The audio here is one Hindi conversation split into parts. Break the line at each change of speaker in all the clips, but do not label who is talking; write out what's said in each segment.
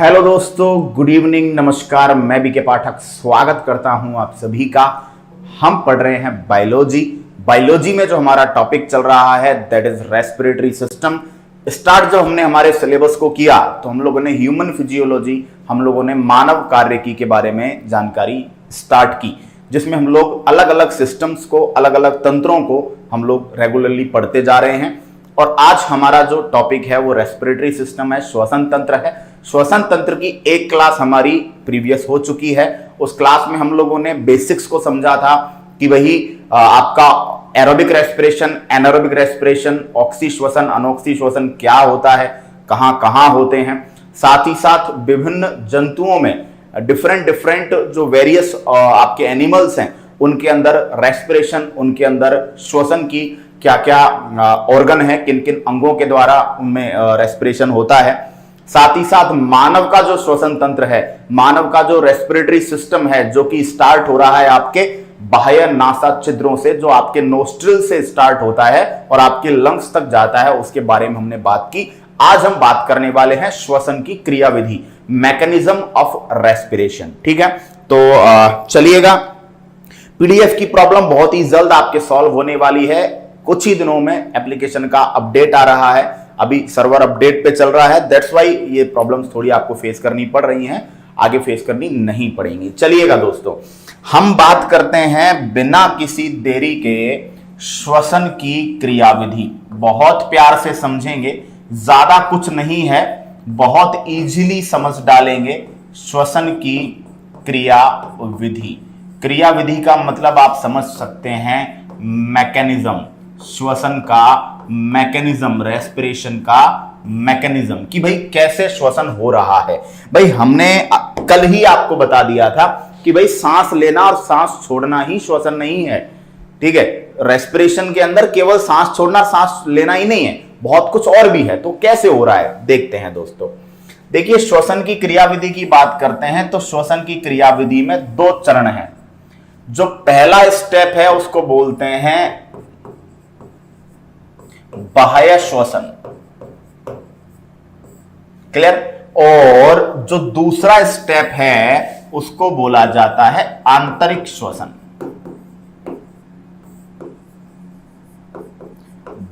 हेलो दोस्तों, गुड इवनिंग, नमस्कार। मैं बीके पाठक स्वागत करता हूं आप सभी का। हम पढ़ रहे हैं बायोलॉजी में जो हमारा टॉपिक चल रहा है that is respiratory system. Start जब हमने हमारे सिलेबस को किया तो हम लोगों ने ह्यूमन फिजियोलॉजी, हम लोगों ने मानव कार्यकी के बारे में जानकारी स्टार्ट की, जिसमें हम लोग अलग अलग सिस्टम्स को, अलग अलग तंत्रों को हम लोग रेगुलरली पढ़ते जा रहे हैं। और आज हमारा जो टॉपिक है वो रेस्पिरेटरी सिस्टम है, श्वसन तंत्र है। श्वसन तंत्र की एक क्लास हमारी प्रीवियस हो चुकी है। उस क्लास में हम लोगों ने बेसिक्स को समझा था कि वही आपका aerobic respiration, anaerobic respiration, oxy श्वसन, अनॉक्सी श्वसन क्या होता है, कहां कहां होते हैं। साथ ही साथ विभिन्न जंतुओं में डिफरेंट जो वेरियस आपके एनिमल्स हैं उनके अंदर रेस्पिरेशन, उनके अंदर श्वसन की क्या क्या ऑर्गन है, किन किन अंगों के द्वारा उनमें रेस्पिरेशन होता है। साथ ही साथ मानव का जो श्वसन तंत्र है, मानव का जो रेस्पिरेटरी सिस्टम है, जो कि स्टार्ट हो रहा है आपके बाह्य नासा छिद्रों से, जो आपके नोस्ट्रिल से स्टार्ट होता है और आपके लंग्स तक जाता है, उसके बारे में हमने बात की। आज हम बात करने वाले हैं श्वसन की क्रियाविधि, मैकेनिज्म ऑफ रेस्पिरेशन। ठीक है, तो चलिएगा। पीडीएफ की प्रॉब्लम बहुत ही जल्द आपके सॉल्व होने वाली है। कुछ ही दिनों में एप्लीकेशन का अपडेट आ रहा है, अभी सर्वर अपडेट पे चल रहा है, दैट्स वाई ये प्रॉब्लम्स थोड़ी आपको फेस करनी पड़ रही हैं, आगे फेस करनी नहीं पड़ेंगी। चलिएगा दोस्तों, हम बात करते हैं बिना किसी देरी के श्वसन की क्रियाविधि। बहुत प्यार से समझेंगे, ज्यादा कुछ नहीं है, बहुत इजीली समझ डालेंगे। श्वसन की क्रियाविधि, क्रियाविधि का मतलब आप समझ सकते हैं मैकेनिज्म, श्वसन का मैकेनिज्म, रेस्पिरेशन का मैकेनिज्म, कि भाई कैसे श्वसन हो रहा है। भाई हमने कल ही आपको बता दिया था कि भाई सांस लेना और सांस छोड़ना ही श्वसन नहीं है। ठीक है, रेस्पिरेशन के अंदर केवल सांस छोड़ना, सांस लेना ही नहीं है, बहुत कुछ और भी है। तो कैसे हो रहा है देखते हैं दोस्तों। देखिए, श्वसन की क्रियाविधि की बात करते हैं तो श्वसन की क्रियाविधि में दो चरण हैं। जो पहला स्टेप है उसको बोलते हैं बाह्य श्वसन, क्लियर। और जो दूसरा स्टेप है उसको बोला जाता है आंतरिक श्वसन।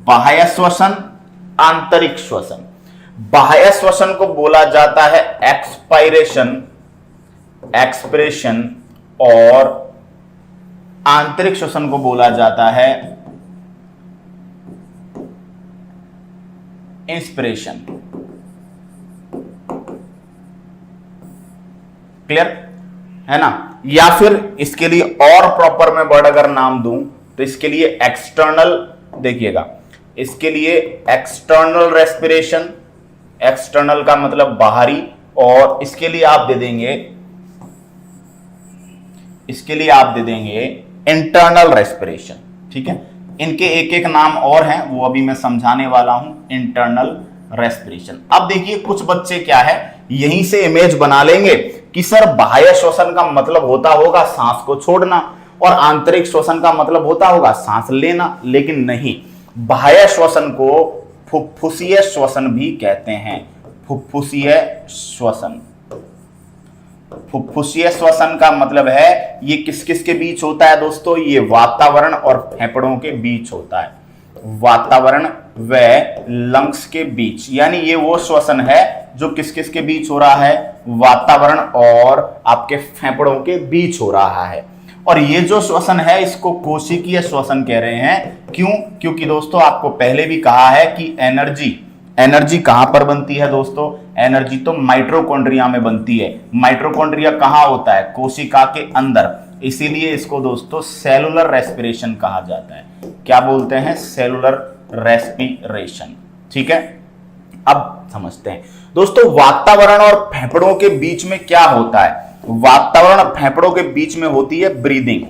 बाह्य श्वसन, आंतरिक श्वसन। बाह्य श्वसन को बोला जाता है एक्सपायरेशन, एक्सप्रेशन, और आंतरिक श्वसन को बोला जाता है इंस्पिरेशन। क्लियर है ना। या फिर इसके लिए और प्रॉपर में वर्ड अगर नाम दूं तो इसके लिए एक्सटर्नल, देखिएगा, इसके लिए एक्सटर्नल रेस्पिरेशन, एक्सटर्नल का मतलब बाहरी, और इसके लिए आप दे देंगे, इसके लिए आप दे देंगे इंटरनल रेस्पिरेशन। ठीक है, इनके एक एक नाम और हैं, वो अभी मैं समझाने वाला हूं। Internal respiration. अब देखिए, कुछ बच्चे क्या है, यहीं से इमेज बना लेंगे कि सर बाह्य श्वसन का मतलब होता होगा सांस को छोड़ना और आंतरिक श्वसन का मतलब होता होगा सांस लेना, लेकिन नहीं। बाह्य श्वसन को फुफ्फुसीय श्वसन भी कहते हैं। फुफ्फुसीय श्वसन, फुफ्फुसीय श्वसन का मतलब है ये किस किस के बीच होता है दोस्तों, ये वातावरण और फेफड़ों के बीच होता है, वातावरण व लंग्स के बीच। यानी ये वो श्वसन है जो किस किस के बीच हो रहा है, वातावरण और आपके फेफड़ों के बीच हो रहा है। और ये जो श्वसन है इसको कोशिकीय श्वसन कह रहे हैं। क्यों? क्योंकि दोस्तों आपको पहले भी कहा है कि एनर्जी कहां पर बनती है दोस्तों, एनर्जी तो माइटोकॉन्ड्रिया में बनती है। माइटोकॉन्ड्रिया कहां होता है, कोशिका के अंदर, इसीलिए इसको दोस्तों सेलुलर रेस्पिरेशन कहा जाता है। क्या बोलते हैं, सेलुलर रेस्पिरेशन। ठीक है, अब समझते हैं दोस्तों वातावरण और फेफड़ों के बीच में क्या होता है। वातावरण और फेफड़ों के बीच में होती है ब्रीदिंग।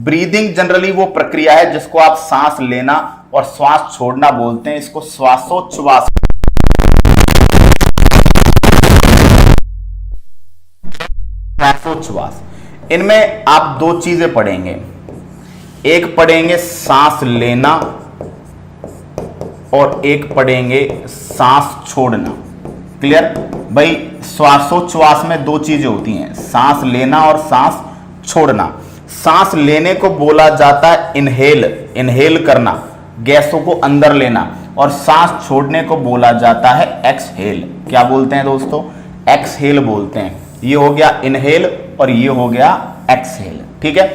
ब्रीदिंग जनरली वो प्रक्रिया है जिसको आप सांस लेना और श्वास छोड़ना बोलते हैं, इसको श्वासोच्छ्वास, श्वासोच्छ्वास। इनमें आप दो चीजें पढ़ेंगे, एक पढ़ेंगे सांस लेना और एक पढ़ेंगे सांस छोड़ना। क्लियर भाई? श्वासोच्छ्वास में दो चीजें होती हैं, सांस लेना और सांस छोड़ना। सांस लेने को बोला जाता है इनहेल, इनहेल करना, गैसों को अंदर लेना, और सांस छोड़ने को बोला जाता है एक्सहेल। क्या बोलते हैं दोस्तों? एक्सहेल बोलते हैं। ये हो गया इनहेल और ये हो गया एक्सहेल। ठीक है,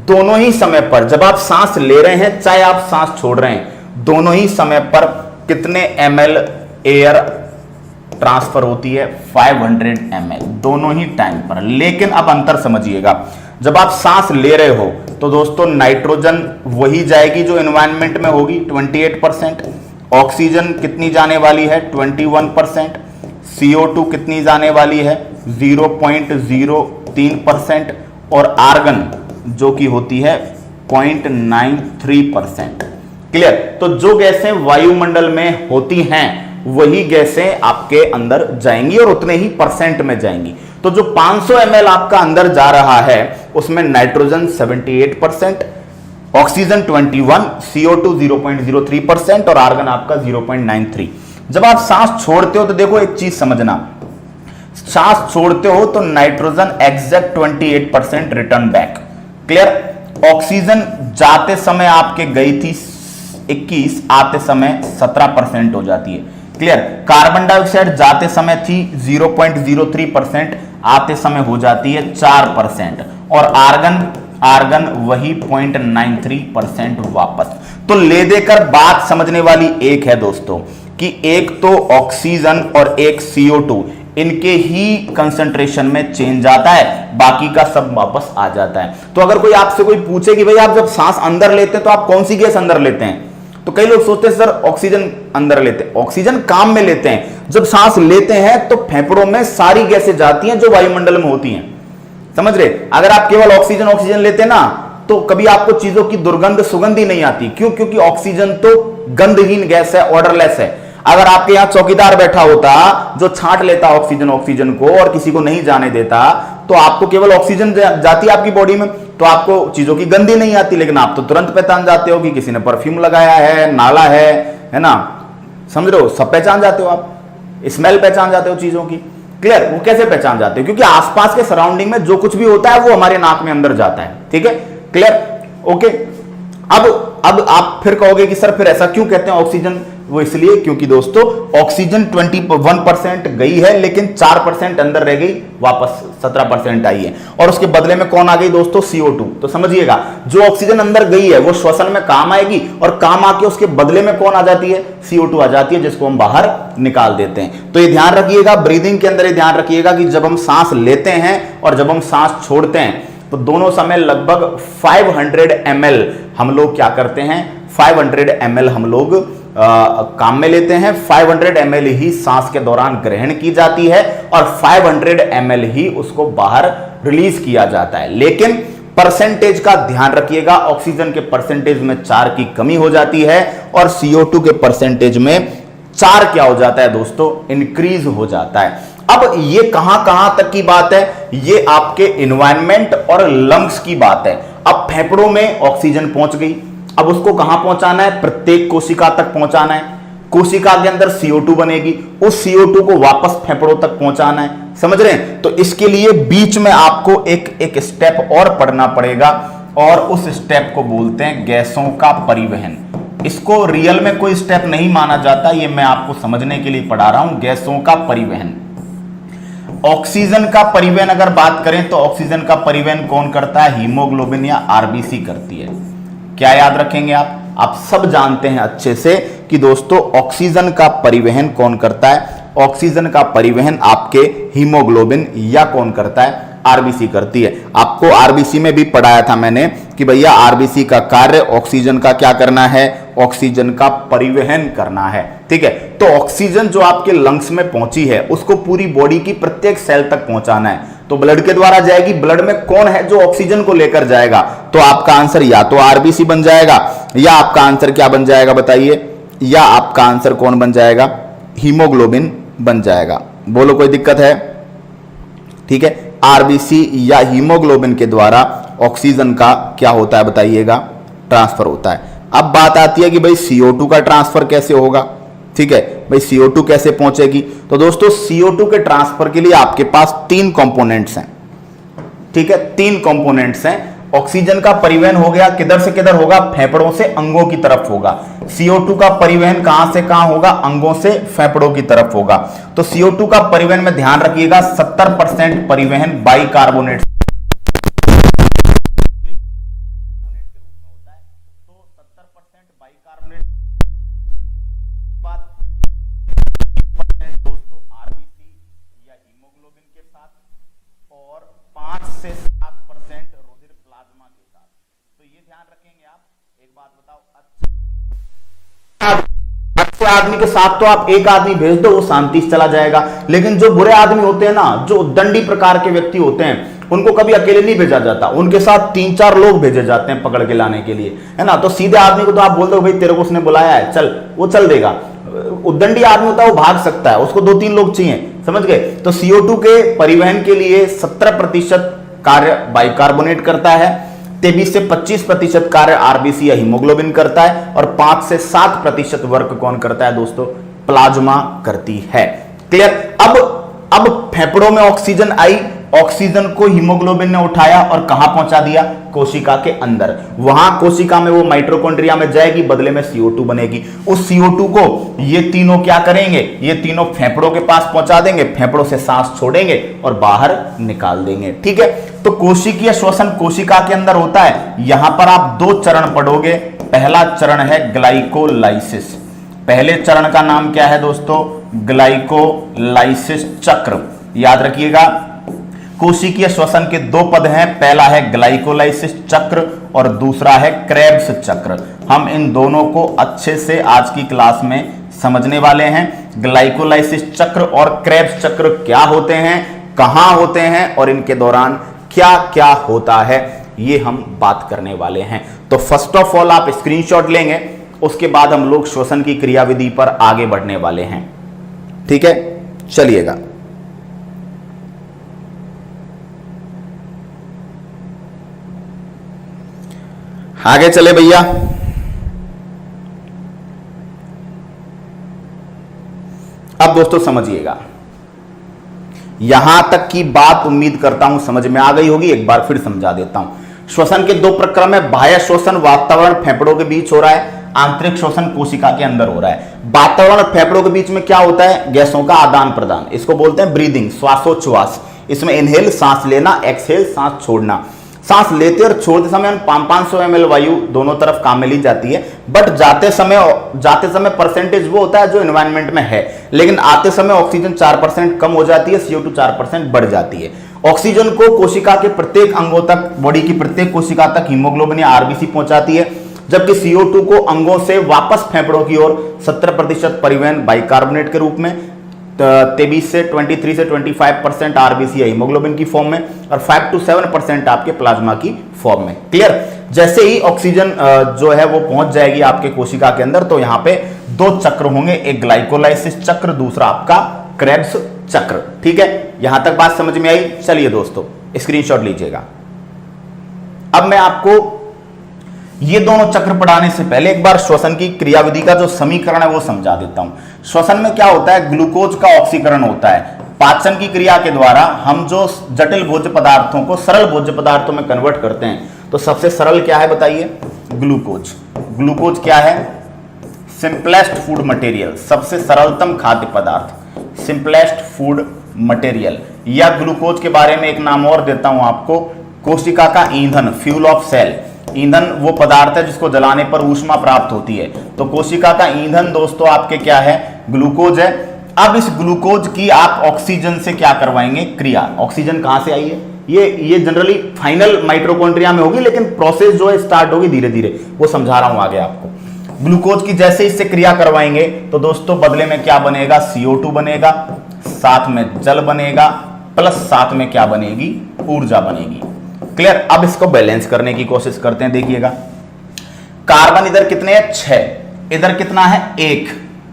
दोनों ही समय पर जब आप सांस ले रहे हैं चाहे आप सांस छोड़ रहे हैं, दोनों ही समय पर कितने ml एयर ट्रांसफर होती है? 500 ml दोनों ही टाइम पर। लेकिन अब अंतर समझिएगा, जब आप सांस ले रहे हो तो दोस्तों नाइट्रोजन वही जाएगी जो एनवायरनमेंट में होगी 28%, ऑक्सीजन कितनी जाने वाली है? 21%, CO2 कितनी जाने वाली है? 0.03%, और आर्गन जो कि होती है 0.93%। क्लियर? तो जो गैसें वायुमंडल में होती हैं वही गैसें आपके अंदर जाएंगी और उतने ही परसेंट में जाएंगी। तो जो 500 ml आपका अंदर जा रहा है उसमें नाइट्रोजन 78%, ऑक्सीजन 21, CO2 0.03% और आर्गन आपका 0.93। जब आप सांस छोड़ते हो तो देखो एक चीज समझना, सांस छोड़ते हो तो nitrogen exact 28% return back. Clear? Oxygen जाते समय आपके गई थी 21, आते समय 17% हो जाती है। क्लियर? कार्बन डाइऑक्साइड जाते समय थी 0.03%, आते समय हो जाती है 4%, और आर्गन वही 0.93% वापस। तो ले देकर बात समझने वाली एक है दोस्तों कि एक तो ऑक्सीजन और एक CO2 इनके ही कंसंट्रेशन में चेंज आता है, बाकी का सब वापस आ जाता है। तो अगर कोई आपसे कोई पूछे कि भाई आप जब सांस अंदर लेते हैं तो आप कौन सी गैस अंदर लेते हैं, तो कई लोग सोचते हैं सर ऑक्सीजन अंदर लेते हैं। ऑक्सीजन काम में लेते हैं। जब सांस लेते हैं तो फेफड़ों में सारी गैसें जाती हैं जो वायुमंडल में होती हैं। समझ रहे? अगर आप केवल ऑक्सीजन लेते ना तो कभी आपको चीजों की दुर्गंध सुगंध ही नहीं आती। क्यों? क्योंकि ऑक्सीजन तो गंधहीन गैस है, ऑर्डरलेस है। अगर आपके यहां चौकीदार बैठा होता जो छांट लेता ऑक्सीजन को और किसी को नहीं जाने देता, तो आपको केवल ऑक्सीजन जाती आपकी बॉडी में तो आपको चीजों की गंदी नहीं आती। लेकिन आप तो तुरंत पहचान जाते हो कि किसी ने परफ्यूम लगाया है, नाला है ना, समझ रहे हो? सब पहचान जाते हो आप, स्मेल पहचान जाते हो चीजों की। क्लियर? वो कैसे पहचान जाते हो? क्योंकि आसपास के सराउंडिंग में जो कुछ भी होता है वो हमारे नाक में अंदर जाता है। ठीक है? क्लियर? ओके। अब आप फिर कहोगे कि सर फिर ऐसा क्यों कहते हैं ऑक्सीजन? वो इसलिए क्योंकि दोस्तों ऑक्सीजन 21% गई है लेकिन 4% अंदर रह गई, वापस 17% आई है, और उसके बदले में कौन आ गई दोस्तों? CO2। तो समझिएगा, जो ऑक्सीजन अंदर गई है वो श्वसन में काम आएगी और काम आके उसके बदले में कौन आ जाती है? CO2 आ जाती है, जिसको हम बाहर निकाल देते हैं। तो ये ध्यान रखिएगा, ब्रीदिंग के अंदर ये ध्यान रखिएगा कि जब हम सांस लेते हैं और जब हम सांस छोड़ते हैं तो दोनों समय लगभग 500 ml हम लोग क्या करते हैं? 500 ml हम लोग काम में लेते हैं। 500 ml ही सांस के दौरान ग्रहण की जाती है और 500 ml ही उसको बाहर रिलीज किया जाता है। लेकिन परसेंटेज का ध्यान रखिएगा, ऑक्सीजन के परसेंटेज में 4 की कमी हो जाती है और CO2 के परसेंटेज में 4 क्या हो जाता है दोस्तों? इंक्रीज हो जाता है। अब ये कहां तक की बात है? ये आपके एनवायरनमेंट और लंग्स की बात है। अब फेफड़ों में ऑक्सीजन पहुंच गई, अब उसको कहां पहुंचाना है? प्रत्येक कोशिका तक पहुंचाना है। कोशिका के अंदर CO2 बनेगी, उस CO2 को वापस फेफड़ों तक पहुंचाना है। समझ रहे हैं? तो इसके लिए बीच में आपको एक स्टेप और पढ़ना पड़ेगा और उस स्टेप को बोलते हैं गैसों का परिवहन। इसको रियल में कोई स्टेप नहीं माना जाता, ये मैं आपको समझने के लिए पढ़ा रहा हूं। गैसों का परिवहन, ऑक्सीजन का परिवहन अगर बात करें तो ऑक्सीजन का परिवहन कौन करता है? हीमोग्लोबिन या RBC करती है। क्या याद रखेंगे आप सब जानते हैं अच्छे से कि दोस्तों ऑक्सीजन का परिवहन कौन करता है? ऑक्सीजन का परिवहन आपके हीमोग्लोबिन या कौन करता है? RBC करती है। आपको RBC में भी पढ़ाया था मैंने कि भैया RBC का कार्य ऑक्सीजन का क्या करना है? ऑक्सीजन का परिवहन करना है। ठीक है? तो ऑक्सीजन जो आपके लंग्स में पहुंची है उसको पूरी बॉडी की प्रत्येक सेल तक पहुंचाना है, तो ब्लड के द्वारा जाएगी। ब्लड में कौन है जो ऑक्सीजन को लेकर जाएगा? तो आपका आंसर या तो RBC बन जाएगा या आपका आंसर क्या बन जाएगा बताइए? या आपका आंसर कौन बन जाएगा? हीमोग्लोबिन बन जाएगा। बोलो कोई दिक्कत है? ठीक है, RBC या हीमोग्लोबिन के द्वारा ऑक्सीजन का क्या होता है बताइएगा? ट्रांसफर होता है। अब बात आती है कि भाई CO2 का ट्रांसफर कैसे होगा? ठीक है भाई, CO2 कैसे पहुंचेगी? तो दोस्तों CO2 के ट्रांसफर के लिए आपके पास 3 कंपोनेंट्स हैं, ठीक है, 3 कंपोनेंट्स हैं। ऑक्सीजन का परिवहन हो गया, किधर से किधर होगा? फेफड़ों से अंगों की तरफ होगा। CO2 का परिवहन कहां से कहां होगा? अंगों से फेफड़ों की तरफ होगा। तो CO2 का परिवहन में ध्यान रखिएगा 70% परिवहन बाइकार्बोनेट और 5 से 7% रुधिर प्लाज्मा के साथ। तो ये ध्यान रखेंगे आप। एक बात बताओ, अच्छे आदमी के साथ तो आप एक आदमी भेज दो, वो शांति से चला जाएगा, लेकिन जो बुरे आदमी होते हैं ना, जो दंडी प्रकार के व्यक्ति होते हैं, उनको कभी अकेले नहीं भेजा जाता, उनके साथ 3-4 लोग भेजे जाते हैं पकड़ के लाने के लिए, है ना। तो सीधे आदमी को तो आप बोल दो भाई तेरे को उसने बुलाया है, चल, वो चल देगा। उद्दंडी आदमी होता है, वो भाग सकता है, उसको 2-3 लोग चाहिए, समझ गए। तो CO2 के परिवहन के लिए 70% कार्य बाइकार्बोनेट करता है, 23 से 25% कार्य आरबीसी या हीमोग्लोबिन करता है, और 5 से 7% वर्क कौन करता है दोस्तों? प्लाज्मा करती है। क्लियर? अब फेफड़ों में ऑक्सीजन आई, ऑक्सीजन को हीमोग्लोबिन ने उठाया और कहां पहुंचा दिया? कोशिका के अंदर। वहां कोशिका में वो माइटोकॉन्ड्रिया में जाएगी, बदले में CO2 बनेगी। उस CO2 को ये तीनों क्या करेंगे? ये तीनों फेफड़ों के पास पहुंचा देंगे, फेफड़ों से सांस छोड़ेंगे और बाहर निकाल देंगे, ठीक है। तो कोशिकीय श्वसन कोशिका के अंदर होता है। यहां पर आप 2 चरण पढ़ोगे। पहला चरण है ग्लाइकोलाइसिस। पहले चरण का नाम क्या है दोस्तों? ग्लाइकोलाइसिस चक्र। याद रखिएगा, कोशिकीय श्वसन के 2 पद हैं, पहला है ग्लाइकोलाइसिस चक्र और दूसरा है क्रेब्स चक्र। हम इन दोनों को अच्छे से आज की क्लास में समझने वाले हैं। ग्लाइकोलाइसिस चक्र और क्रेब्स चक्र क्या होते हैं, कहां होते हैं और इनके दौरान क्या क्या होता है, ये हम बात करने वाले हैं। तो फर्स्ट ऑफ ऑल आप स्क्रीनशॉट लेंगे, उसके बाद हम लोग श्वसन की क्रियाविधि पर आगे बढ़ने वाले हैं, ठीक है। चलिएगा, आगे चले भैया। अब दोस्तों समझिएगा, यहां तक की बात उम्मीद करता हूं समझ में आ गई होगी। एक बार फिर समझा देता हूं। श्वसन के 2 प्रक्रम है। बाह्य श्वसन वातावरण फेफड़ों के बीच हो रहा है, आंतरिक श्वसन कोशिका के अंदर हो रहा है। वातावरण और फेफड़ों के बीच में क्या होता है? गैसों का आदान प्रदान, इसको बोलते हैं ब्रीदिंग, श्वासोच्छ्वास। इसमें इनहेल सांस लेना, एक्सहेल सांस छोड़ना। सांस लेते और छोड़ते समय 500 ml वायु दोनों तरफ काम में ली जाती है, बट जाते समय परसेंटेज वो होता है जो एनवायरनमेंट में है, लेकिन आते समय ऑक्सीजन 4% कम हो जाती है, CO2 4% बढ़ जाती है। ऑक्सीजन को कोशिका के प्रत्येक अंगों तक, बॉडी की प्रत्येक कोशिका तक हीमोग्लोबिन या आरबीसी पहुंचाती है, जबकि CO2 को अंगों से वापस फेफड़ों की ओर 70% परिवहन बाइकार्बोनेट के रूप में, 23 से 25% आरबीसी या हीमोग्लोबिन की फॉर्म में, और 5 to 7% आपके प्लाज्मा की फॉर्म में। क्लियर? जैसे ही ऑक्सीजन जो है वो पहुंच जाएगी आपके कोशिका के अंदर, तो यहां पे 2 चक्र होंगे, एक ग्लाइकोलाइसिस चक्र, दूसरा आपका क्रेब्स चक्र, ठीक है। यहां तक बात समझ में आई? चलिए दोस्तों स्क्रीनशॉट लीजिएगा। अब मैं आपको ये दोनों चक्र पढ़ाने से पहले एक बार श्वसन की क्रियाविधि का जो समीकरण है वो समझा देता हूं। श्वसन में क्या होता है? ग्लूकोज का ऑक्सीकरण होता है। पाचन की क्रिया के द्वारा हम जो जटिल भोज्य पदार्थों को सरल भोज्य पदार्थों में कन्वर्ट करते हैं, तो सबसे सरल क्या है बताइए? ग्लूकोज। ग्लूकोज क्या है? सिंपलेस्ट फूड मटेरियल, सबसे सरलतम खाद्य पदार्थ, सिंपलेस्ट फूड मटेरियल। या ग्लूकोज के बारे में एक नाम और देता हूं आपको, कोशिका का ईंधन, फ्यूल ऑफ सेल। ईंधन वो पदार्थ है जिसको जलाने पर ऊष्मा प्राप्त होती है, तो कोशिका का ईंधन दोस्तों आपके क्या है? ग्लूकोज है। अब इस ग्लूकोज की आप ऑक्सीजन से क्या करवाएंगे? क्रिया। ऑक्सीजन कहां से आई है? ये जनरली फाइनल माइटोकॉन्ड्रिया में होगी, लेकिन प्रोसेस जो है स्टार्ट होगी धीरे धीरे, वो समझा रहा हूं आगे आपको। ग्लूकोज की जैसे इससे क्रिया करवाएंगे तो दोस्तों बदले में क्या बनेगा? CO2 बनेगा, साथ में जल बनेगा, प्लस साथ में क्या बनेगी? ऊर्जा बनेगी। क्लियर? अब इसको बैलेंस करने की कोशिश करते हैं। देखिएगा, कार्बन इधर कितने हैं? 6, इधर कितना है? 1।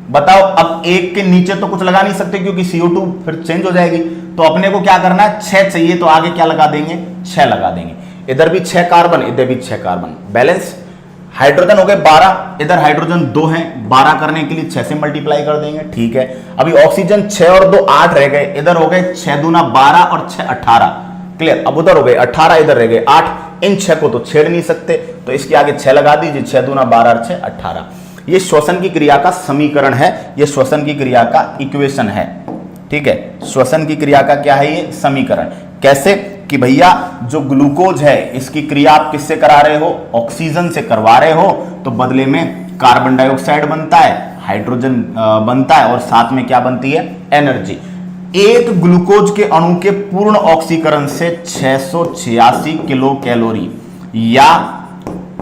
बताओ, अब 1 के नीचे तो कुछ लगा नहीं सकते क्योंकि CO2 फिर चेंज हो जाएगी, तो अपने को क्या करना है? 6 चाहिए, तो आगे क्या लगा देंगे? 6 लगा देंगे। इधर भी 6 कार्बन, इधर भी 6 कार्बन, बैलेंस। हाइड्रोजन हो गए 12, इधर हाइड्रोजन 2 हैं, 12 करने के लिए 6 से मल्टीप्लाई कर देंगे, ठीक है। अभी ऑक्सीजन 6 और 2 8 रह गए, इधर हो गए 6 दूना 12 और 6 18, क्लियर। अब उधर हो गए 18, इधर रह गए 8, इन 6 को तो छेड़ नहीं सकते, तो इसके आगे 6 लगा दीजिए, 6 दूना 12 और 6 18। ये श्वसन की क्रिया का समीकरण है, ये श्वसन की क्रिया का इक्वेशन है, ठीक है। श्वसन की क्रिया का क्या है ये समीकरण। कैसे कि भैया जो ग्लूकोज है इसकी क्रिया आप किससे करा रहे हो, ऑक्सीजन से करवा रहे हो, तो बदले में कार्बन डाइऑक्साइड बनता है, हाइड्रोजन बनता है और साथ में क्या बनती है, एनर्जी। एक ग्लूकोज के अणु के पूर्ण ऑक्सीकरण से 686 किलो कैलोरी या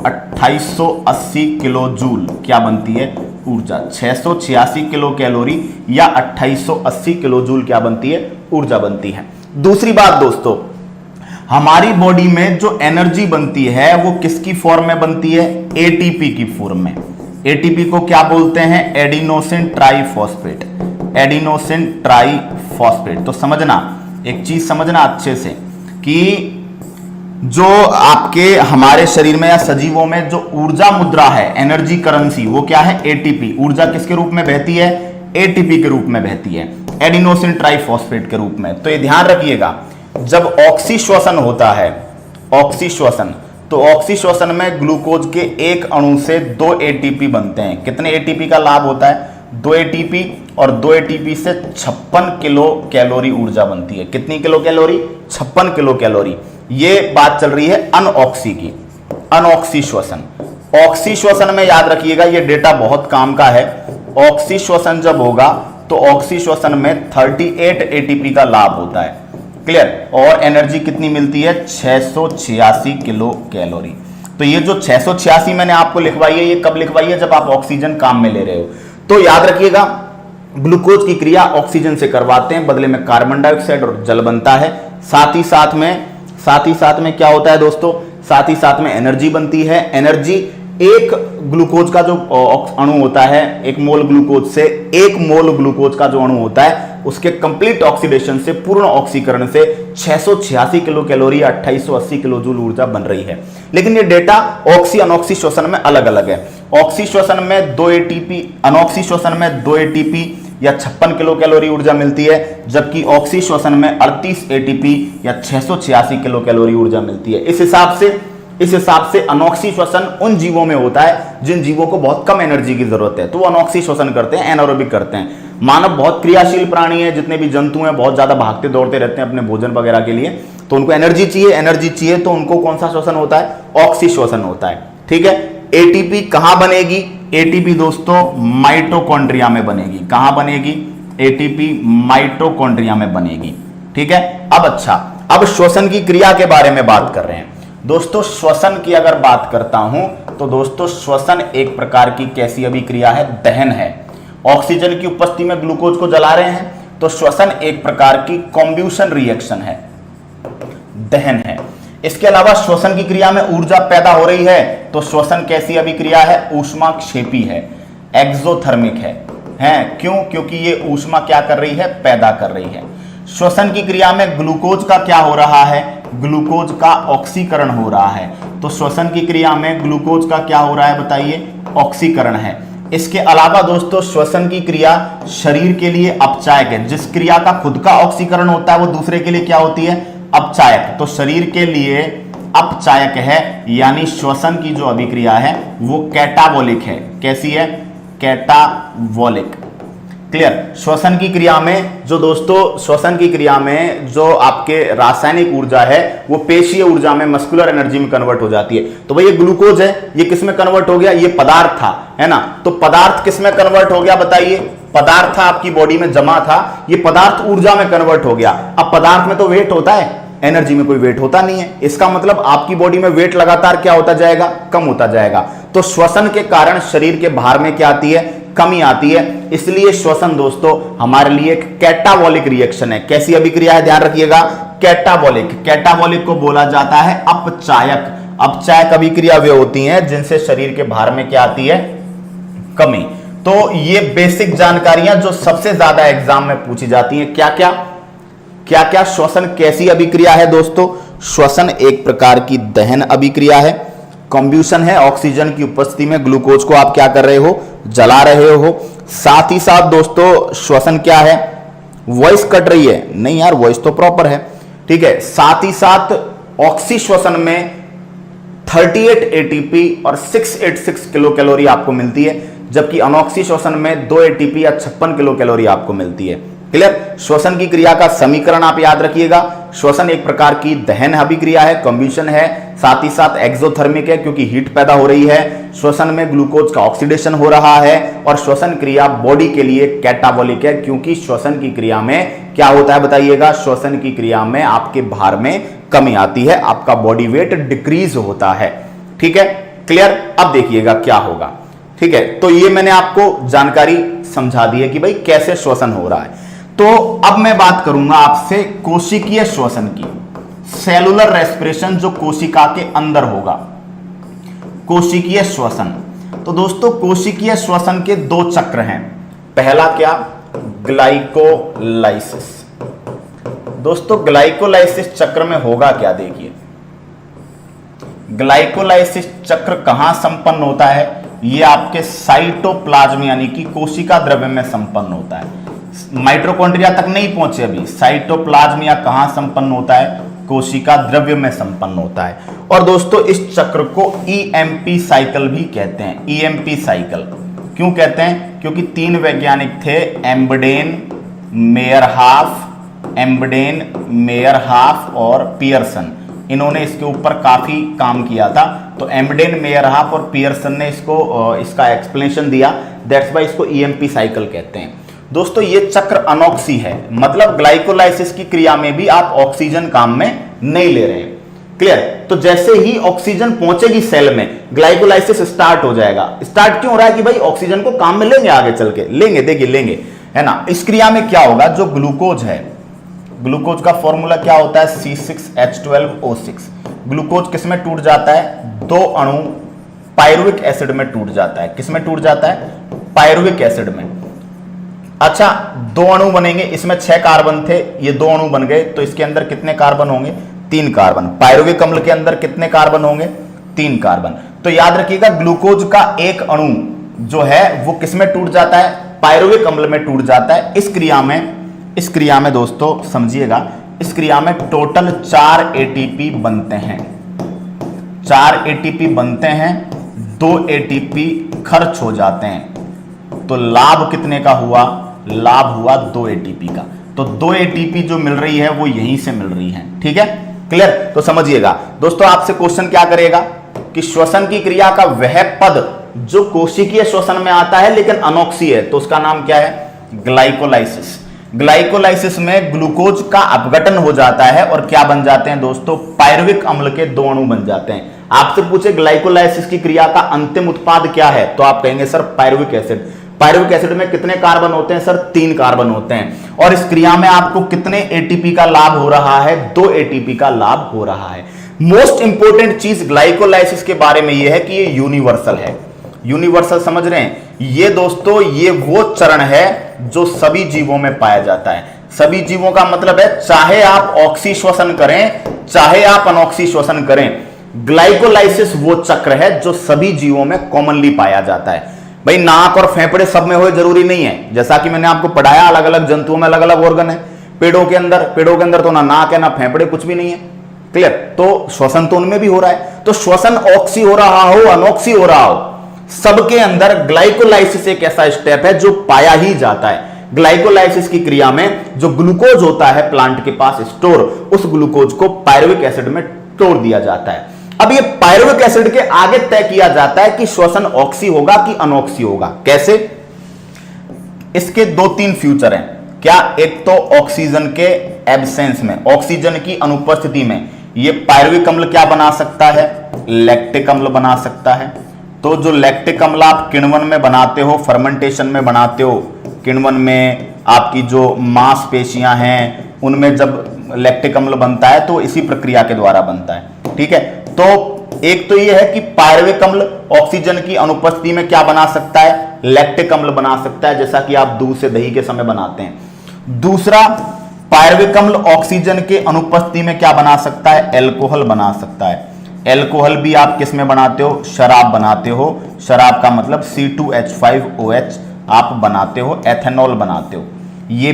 2880 किलो जूल क्या बनती है, ऊर्जा। 686 किलो कैलोरी या 2880 किलो जूल क्या बनती है, ऊर्जा बनती है। दूसरी बात दोस्तों, हमारी बॉडी में जो एनर्जी बनती है वो किसकी फॉर्म में बनती है, एटीपी की फॉर्म में। एटीपी को क्या बोलते हैं, एडिनोसिन ट्राइफॉस्फेट, एडिनोसिन ट्राइफॉस्फेट। तो समझना, एक चीज समझना अच्छे से कि जो आपके हमारे शरीर में या सजीवों में जो ऊर्जा मुद्रा है, एनर्जी करेंसी, वो क्या है, एटीपी। ऊर्जा किसके रूप में बहती है, एटीपी के रूप में बहती है, एडिनोसिन ट्राइफॉस्फेट के रूप में। तो ये ध्यान रखिएगा, जब ऑक्सीश्वसन होता है, ऑक्सीश्वसन, तो ऑक्सीश्वसन में ग्लूकोज के एक अणु से 2 एटीपी बनते हैं। कितने एटीपी का लाभ होता है, 2 एटीपी, और 2 एटीपी से 56 किलो कैलोरी ऊर्जा बनती है। कितनी किलो कैलोरी, 56 किलो कैलोरी। ये बात चल रही है अनऑक्सी की, अनऑक्सीश्वसन। ऑक्सीश्वसन में याद रखिएगा, ये डेटा बहुत काम का है। ऑक्सीश्वसन जब होगा तो ऑक्सीश्वसन में 38 एटीपी का लाभ होता है, क्लियर। और एनर्जी कितनी मिलती है, 686 किलो कैलोरी। तो ये जो 686 मैंने आपको लिखवाई है, ये कब लिखवाई है, जब आप ऑक्सीजन काम में ले रहे हो। तो याद रखिएगा, ग्लूकोज की क्रिया ऑक्सीजन से करवाते हैं, बदले में कार्बन डाइऑक्साइड और जल बनता है। साथ ही साथ में क्या होता है दोस्तों, साथ ही साथ में एनर्जी बनती है। एनर्जी एक ग्लूकोज का जो अणु होता है, एक मोल ग्लूकोज से, एक मोल ग्लूकोज का जो अणु होता है, उसके कंप्लीट ऑक्सीडेशन से, पूर्ण ऑक्सीकरण से 686 किलो कैलोरी, 2880 किलो जूल ऊर्जा बन रही है। लेकिन ये डेटा ऑक्सी अनऑक्सी श्वसन में अलग अलग है। ऑक्सी श्वसन में 2 एटीपी, अनऑक्सी श्वसन में 2 एटीपी या 56 किलो कैलोरी ऊर्जा मिलती है, जबकि ऑक्सी श्वसन में 38 एटीपी या 686 किलो कैलोरी ऊर्जा मिलती है। इस हिसाब से अनॉक्सी श्वसन उन जीवों में होता है जिन जीवों को बहुत कम एनर्जी की जरूरत है, तो वो अनॉक्सी श्वसन करते हैं, एनारोबिक करते हैं। मानव बहुत क्रियाशील प्राणी है, जितने भी जंतु हैं बहुत ज्यादा भागते दौड़ते रहते हैं अपने भोजन वगैरह के लिए, तो उनको एनर्जी चाहिए, तो उनको कौन सा श्वसन होता है, ऑक्सी श्वसन होता है, ठीक है। एटीपी कहां बनेगी, एटीपी दोस्तों माइटोकॉन्ड्रिया में बनेगी। कहां बनेगी, एटीपी माइटोकॉन्ड्रिया में बनेगी, ठीक है। अब श्वसन की क्रिया के बारे में बात कर रहे हैं दोस्तों। श्वसन की अगर बात करता हूं तो दोस्तों श्वसन एक प्रकार की कैसी अभिक्रिया है, दहन है। ऑक्सीजन की उपस्थिति में ग्लूकोज को जला रहे हैं, तो श्वसन एक प्रकार की कॉम्ब्यूशन रिएक्शन है, दहन है। इसके अलावा श्वसन की क्रिया में ऊर्जा पैदा हो रही है, तो श्वसन कैसी अभिक्रिया है, ऊष्माक्षेपी है, एक्सोथर्मिक है। क्यों, क्योंकि ये ऊष्मा क्या कर रही है, पैदा कर रही है। श्वसन की क्रिया में ग्लूकोज का क्या हो रहा है, ग्लूकोज का ऑक्सीकरण हो रहा है। तो श्वसन की क्रिया में ग्लूकोज का क्या हो रहा है बताइए, ऑक्सीकरण है। इसके अलावा दोस्तों श्वसन की क्रिया शरीर के लिए अपचायक है। जिस क्रिया का खुद का ऑक्सीकरण होता है वो दूसरे के लिए क्या होती है, अपचायक। तो शरीर के लिए अपचायक है, यानी श्वसन की जो अभिक्रिया है वो कैटाबोलिक है। कैसी है, कैटाबोलिक, क्लियर। श्वसन की क्रिया में जो दोस्तों, श्वसन की क्रिया में जो आपके रासायनिक ऊर्जा है वो पेशीय ऊर्जा में, मस्कुलर एनर्जी में कन्वर्ट हो जाती है। तो भाई ये ग्लूकोज है, ये किस में कन्वर्ट हो गया, ये पदार्थ था, है ना। तो पदार्थ किस में कन्वर्ट हो गया बताइए, पदार्थ था आपकी बॉडी में जमा था, ये पदार्थ ऊर्जा में कन्वर्ट हो गया। अब पदार्थ में तो वेट होता है, एनर्जी में कोई वेट होता नहीं है। इसका मतलब आपकी बॉडी में वेट लगातार क्या होता जाएगा, कम होता जाएगा। तो श्वसन के कारण शरीर के भार में क्या आती है, कमी आती है। इसलिए श्वसन दोस्तों हमारे लिए एक कैटाबॉलिक रिएक्शन है। कैसी अभिक्रिया है, ध्यान रखिएगा, कैटाबॉलिक। कैटाबॉलिक को बोला जाता है अपचायक। अपचायक अभिक्रिया वे होती हैं जिनसे शरीर के भार में क्या आती है, कमी। तो ये बेसिक जानकारियां जो सबसे ज्यादा एग्जाम में पूछी जाती हैं। क्या क्या श्वसन कैसी अभिक्रिया है दोस्तों, श्वसन एक प्रकार की दहन अभिक्रिया है। कॉम्ब्यूशन है, ऑक्सीजन की उपस्थिति में ग्लूकोज को आप क्या कर रहे हो, जला रहे हो। साथ ही साथ दोस्तों श्वसन क्या है, वॉइस कट रही है, नहीं यार वॉइस तो प्रॉपर है, ठीक है। साथ ही साथ ऑक्सी श्वसन में 38 एटीपी और 686 किलो कैलोरी आपको मिलती है, जबकि अनॉक्सी श्वसन में 2 एटीपी या 56 किलो कैलोरी आपको मिलती है। क्लियर। श्वसन की क्रिया का समीकरण आप याद रखिएगा, श्वसन एक प्रकार की दहन अभिक्रिया है, कम्ब्यूशन है, साथ ही साथ एक्सोथर्मिक है क्योंकि हीट पैदा हो रही है, श्वसन में ग्लूकोज का ऑक्सीडेशन हो रहा है, और श्वसन क्रिया बॉडी के लिए कैटाबॉलिक है क्योंकि श्वसन की क्रिया में क्या होता है बताइएगा, श्वसन की क्रिया में आपके भार में कमी आती है, आपका बॉडी वेट डिक्रीज होता है। ठीक है, क्लियर। अब देखिएगा क्या होगा, ठीक है। तो ये मैंने आपको जानकारी समझा दी है कि भाई कैसे श्वसन हो रहा है। तो अब मैं बात करूंगा आपसे कोशिकीय श्वसन की, सेलुलर रेस्पिरेशन जो कोशिका के अंदर होगा, कोशिकीय श्वसन। तो दोस्तों कोशिकीय श्वसन के 2 चक्र हैं। पहला क्या, ग्लाइकोलाइसिस। दोस्तों ग्लाइकोलाइसिस चक्र में होगा क्या, देखिए ग्लाइकोलाइसिस चक्र कहां संपन्न होता है, यह आपके साइटोप्लाज्म यानी कि कोशिका द्रव्य में संपन्न होता है, माइटोकॉन्ड्रिया तक नहीं पहुंचे अभी, साइटोप्लाज्म या कहां संपन्न होता है, कोशिका द्रव्य में संपन्न होता है। और दोस्तों इस चक्र को ईएमपी साइकिल भी कहते हैं। ईएमपी साइकिल क्यों कहते हैं, क्योंकि 3 वैज्ञानिक थे, एम्बडेन, मेयरहाफ और पियर्सन। इन्होंने इसके ऊपर काफी काम किया था। तो एम्बडेन, मेयरहाफ और पियर्सन ने इसका एक्सप्लेनेशन दिया, दैट्स वाई इसको ईएमपी साइकिल कहते हैं। दोस्तों ये चक्र अनॉक्सी है, मतलब ग्लाइकोलाइसिस की क्रिया में भी आप ऑक्सीजन काम में नहीं ले रहे हैं। क्लियर। तो जैसे ही ऑक्सीजन पहुंचेगी सेल में, ग्लाइकोलाइसिस स्टार्ट हो जाएगा। स्टार्ट क्यों हो रहा है कि भाई ऑक्सीजन को काम में लेंगे, आगे चल के लेंगे, देखिए लेंगे, है ना। इस क्रिया में क्या होगा, जो ग्लूकोज है, ग्लूकोज का फॉर्मूला क्या होता है, C6H12O6। ग्लूकोज किस में टूट जाता है, 2 अणु पायरुविक एसिड में टूट जाता है। किस में टूट जाता है, पायरुविक एसिड में। अच्छा 2 अणु बनेंगे, इसमें 6 कार्बन थे, ये 2 अणु बन गए, तो इसके अंदर कितने कार्बन होंगे, 3 कार्बन। पायरुविक अम्ल के अंदर कितने कार्बन होंगे, 3 कार्बन। तो याद रखिएगा ग्लूकोज का एक अणु जो है वो किस में टूट जाता है, पायरुविक अम्ल में टूट जाता है। इस क्रिया में दोस्तों समझिएगा, इस क्रिया में टोटल 4 एटीपी बनते हैं, 4 एटीपी बनते हैं, 2 एटीपी खर्च हो जाते हैं। तो लाभ कितने का हुआ, लाभ हुआ 2 एटीपी का। तो 2 एटीपी जो मिल रही है वो यहीं से मिल रही है। ठीक है, क्लियर। तो समझिएगा दोस्तों, आपसे क्वेश्चन क्या करेगा कि श्वसन की क्रिया का वह पद जो कोशिकीय श्वसन में आता है लेकिन अनॉक्सी है, तो उसका नाम क्या है, ग्लाइकोलाइसिस। ग्लाइकोलाइसिस में ग्लूकोज का अपघटन हो जाता है और क्या बन जाते हैं दोस्तों, पायरुविक अम्ल के 2 अणु बन जाते हैं। आपसे पूछे ग्लाइकोलाइसिस की क्रिया का अंतिम उत्पाद क्या है, तो आप कहेंगे sir pyruvic acid. Pyruvic acid में कितने कार्बन होते हैं सर, 3 कार्बन होते हैं। और इस क्रिया में आपको कितने एटीपी का लाभ हो रहा है, 2 एटीपी का लाभ हो रहा है। मोस्ट इंपोर्टेंट चीज ग्लाइकोलाइसिस के बारे में यह है कि ये यूनिवर्सल है। यूनिवर्सल समझ रहे हैं, ये दोस्तों ये वो चरण है जो सभी जीवों में पाया जाता है। सभी जीवों का मतलब है चाहे आप ऑक्सी श्वसन करें चाहे आप अनॉक्सी श्वसन करें, ग्लाइकोलाइसिस वो चक्र है जो सभी जीवों में कॉमनली पाया जाता है। भाई नाक और फेफड़े सब में हो जरूरी नहीं है, जैसा कि मैंने आपको पढ़ाया अलग अलग जंतुओं में अलग अलग ऑर्गन है। पेड़ों के अंदर तो ना नाक है ना फेफड़े, कुछ भी नहीं है। क्लियर। तो श्वसन तो उनमें भी हो रहा है। तो श्वसन ऑक्सी हो रहा हो अनॉक्सी हो रहा हो, सबके अंदर ग्लाइकोलाइसिस एक ऐसा स्टेप है जो पाया ही जाता है। ग्लाइकोलाइसिस की क्रिया में जो ग्लूकोज होता है प्लांट के पास स्टोर, उस ग्लूकोज को पायरुविक एसिड में तोड़ दिया जाता है। अब ये पायरुविक एसिड के आगे तय किया जाता है कि श्वसन ऑक्सी होगा कि अनॉक्सी होगा। कैसे, इसके 2-3 फ्यूचर हैं। क्या, एक तो ऑक्सीजन के एब्सेंस में, ऑक्सीजन की अनुपस्थिति में ये पायरुविक अम्ल क्या बना सकता है, लैक्टिक अम्ल बना सकता है। तो जो लैक्टिक अम्ल आप किण्वन में बनाते हो, फर्मेंटेशन में बनाते हो, किण्वन में आपकी जो मांसपेशियां हैं उनमें जब लैक्टिक अम्ल बनता है तो इसी प्रक्रिया के द्वारा बनता है। ठीक है। तो एक तो यह है कि पायरुविक अम्ल ऑक्सीजन की अनुपस्थिति में क्या बना सकता है, लैक्टिक अम्ल बना सकता है, जैसा कि आप दूध से दही के समय बनाते हैं। दूसरा, पायरुविक अम्ल ऑक्सीजन के अनुपस्थिति में क्या बना सकता है, एल्कोहल बना सकता है। एल्कोहल भी आप किस में बनाते हो, शराब बनाते हो, शराब का मतलब C2H5OH आप बनाते हो, एथेनॉल बनाते हो। ये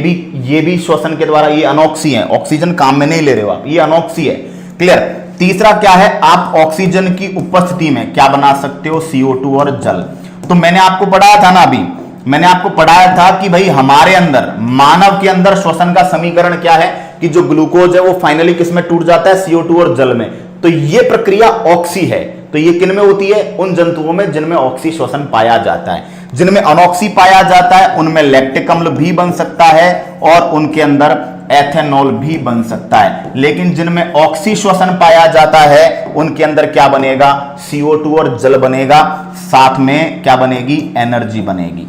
भी श्वसन के द्वारा, ये अनॉक्सी है, ऑक्सीजन काम में नहीं ले रहे हो आप, ये अनॉक्सी है। क्लियर। तीसरा क्या है, आप ऑक्सीजन की उपस्थिति में क्या बना सकते हो, CO2 और जल। तो मैंने आपको पढ़ाया था ना, अभी मैंने आपको पढ़ाया था कि भाई हमारे अंदर, मानव के अंदर श्वसन का समीकरण क्या है कि जो ग्लूकोज है वो फाइनली किस में टूट जाता है, CO2 और जल में। तो ये प्रक्रिया ऑक्सी है। तो ये किन में होती है, उन जंतुओं में जिनमें ऑक्सी श्वसन पाया जाता है। जिनमें अनॉक्सी पाया जाता है उनमें लैक्टिक अम्ल भी बन सकता है और उनके अंदर एथेनॉल भी बन सकता है। लेकिन जिनमें ऑक्सी श्वसन पाया जाता है उनके अंदर क्या बनेगा, CO2 और जल बनेगा, साथ में क्या बनेगी, एनर्जी बनेगी।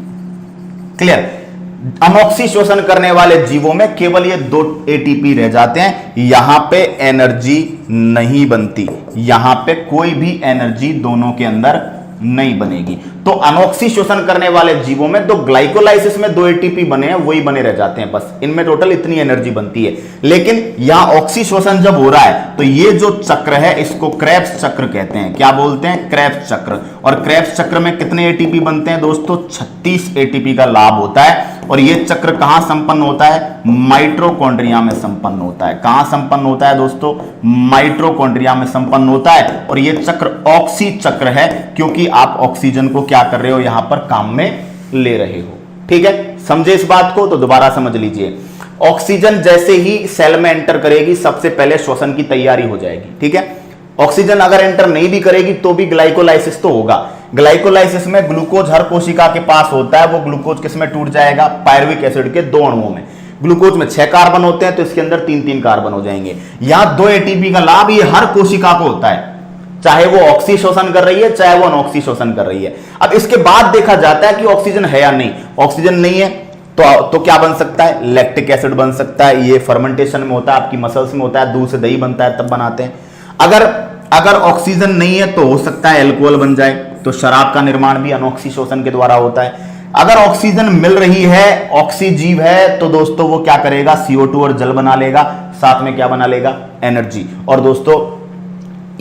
क्लियर। अनॉक्सी श्वसन करने वाले जीवों में केवल ये 2 ATP रह जाते हैं, यहां पे एनर्जी नहीं बनती, यहां पे कोई भी एनर्जी दोनों के अंदर नहीं बनेगी। तो अनॉक्सी श्वसन करने वाले जीवों में तो ग्लाइकोलाइसिस में 2 ATP बने हैं, वही बने रह जाते हैं, बस इनमें टोटल इतनी एनर्जी बनती है। लेकिन यहां ऑक्सी श्वसन जब हो रहा है तो ये जो चक्र है इसको क्रेब्स चक्र कहते हैं। क्या बोलते हैं, क्रेब्स चक्र। और क्रेब्स चक्र में कितने ATP बनते हैं दोस्तों, 36 ATP का लाभ होता है। और ये चक्र कहां संपन्न होता है, माइटोकॉन्ड्रिया में संपन्न होता है। कहां संपन्न होता है दोस्तों, माइटोकॉन्ड्रिया में संपन्न होता है। और ये चक्र ऑक्सी चक्र है क्योंकि आप ऑक्सीजन को क्या कर रहे हो, यहां पर काम में ले रहे हो। ठीक है, समझे इस बात को, तो दोबारा समझ लीजिए। ऑक्सीजन जैसे ही सेल में एंटर करेगी सबसे पहले श्वसन की तैयारी हो जाएगी। ठीक है, ऑक्सीजन अगर एंटर नहीं भी करेगी तो भी ग्लाइकोलाइसिस तो होगा। ग्लाइकोलाइसिस में ग्लूकोज हर कोशिका के पास होता है, वो ग्लूकोज किस में टूट जाएगा, पायरुविक एसिड के 2 अणुओं में। ग्लूकोज में 6 कार्बन होते हैं तो इसके अंदर 3-3 कार्बन हो जाएंगे। यहां 2 ATP का लाभ ये हर कोशिका को होता है, चाहे वो ऑक्सी शोषण कर रही है चाहे वो अनऑक्सी शोषण कर रही है। अब इसके बाद देखा जाता है कि ऑक्सीजन है या नहीं। ऑक्सीजन नहीं है तो क्या बन सकता है, लैक्टिक एसिड बन सकता है। ये फर्मेंटेशन में होता है, आपकी मसल्स में होता है, दूध से दही बनता है तब बनाते हैं। अगर ऑक्सीजन नहीं है तो हो सकता है एल्कोहल बन जाए। तो शराब का निर्माण भी अनऑक्सी शोषण के द्वारा होता है। अगर ऑक्सीजन मिल रही है, ऑक्सी जीव है, तो दोस्तों वो क्या करेगा, CO2 और जल बना लेगा, साथ में क्या बना लेगा, एनर्जी। और दोस्तों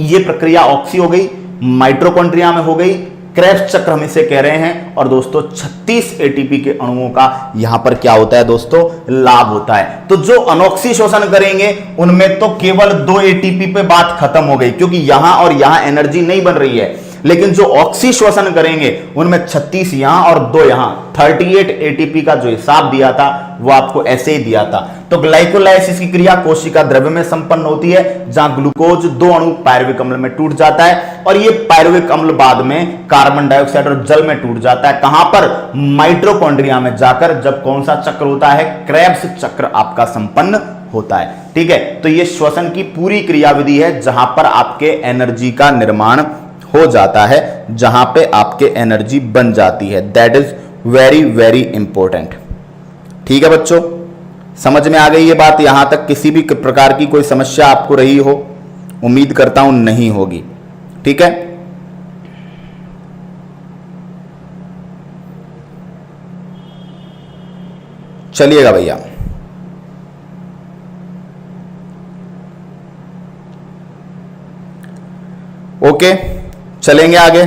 ये प्रक्रिया ऑक्सी हो गई, माइटोकॉन्ड्रिया में हो गई, क्रेब्स चक्र हम इसे कह रहे हैं। और दोस्तों 36 ATP के अणुओं का यहां पर क्या होता है दोस्तों, लाभ होता है। तो जो अनॉक्सी शोषण करेंगे उनमें तो केवल 2 ATP पे बात खत्म हो गई, क्योंकि यहां और यहां एनर्जी नहीं बन रही है। लेकिन जो ऑक्सी श्वसन करेंगे उनमें 36 यहां और 2 यहां, 38 ATP का जो हिसाब दिया था वो आपको ऐसे ही दिया था। तो ग्लाइकोलाइसिस की क्रिया कोशिका द्रव्य में संपन्न होती है, जहां ग्लूकोज 2 अणु पायरुविक अम्ल में टूट जाता है और ये पायरुविक अम्ल बाद में कार्बन डाइऑक्साइड और जल में टूट जाता है। कहां पर, माइटोकॉन्ड्रिया में जाकर। जब कौन सा चक्र होता है, क्रेब्स चक्र आपका संपन्न होता है। ठीक है, तो ये श्वसन की पूरी क्रियाविधि है जहां पर आपके एनर्जी का निर्माण हो जाता है, जहां पे आपके एनर्जी बन जाती है। That is very very important. ठीक है बच्चों, समझ में आ गई ये बात। यहां तक किसी भी प्रकार की कोई समस्या आपको रही हो, उम्मीद करता हूं नहीं होगी। ठीक है, चलिएगा भैया। ओके, चलेंगे आगे।